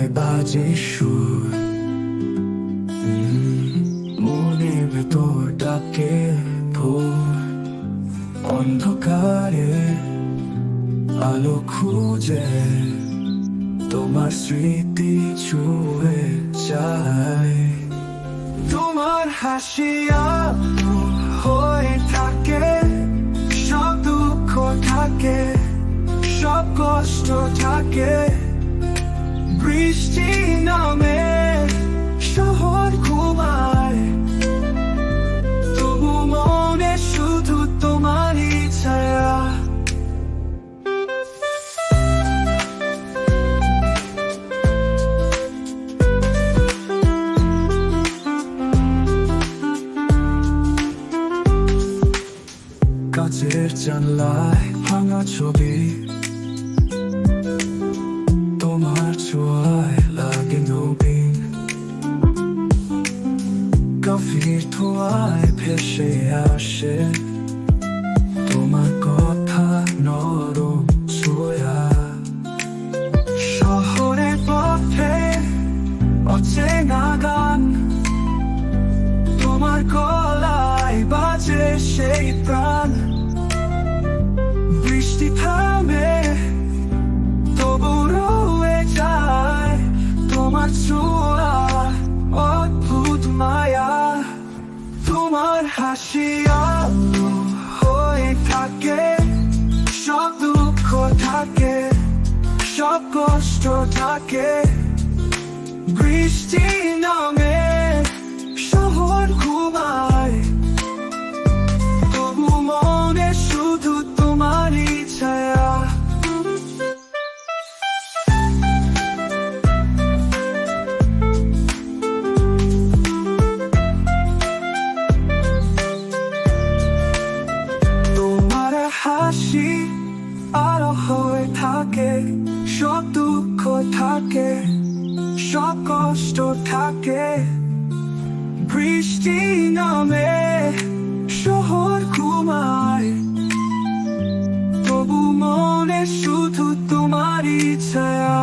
গলায় বাজে সুর, মনের ভেতর ডাকে ভোর। অন্ধকারে আলো খুঁজে তোমার স্মৃতি ছুঁয়ে যায়। তোমার হাসি আলো হয়ে থাকে, সব দুঃখ থাকে, সব কষ্ট থাকে। বৃষ্টি নামে শহর ঘুমায়, তবু মনে শুধু তোমারই ছায়া। কাচের জানলায় ভাঙা ছবি, তোমার ছোঁয়ায় লাগে নবীন। কফির ধোঁয়ায় ভেসে আসে তোমার কথা নরম ছোঁয়া। শহরের পথে অচেনা গান, তোমার গলায় বাজে সেই প্রাণ। বৃষ্টি থামে তবু রয়ে যায় তোমার ছোঁয়া, অদ্ভুত মায়া। তোমার হাসি আলো হয়ে থাকে, সব দুঃখ থাকে, সব কষ্ট থাকে। বৃষ্টি নামে শহর ঘুমায়, তবু মনে শুধু তোমারই ছায়া। তোমার হাসি আলো হয়ে থাকে, সব দুঃখ থাকে, সব কষ্ট থাকে। বৃষ্টি নামে শহর ঘুমায়, তবু মনে শুধু তোমারই ছায়া।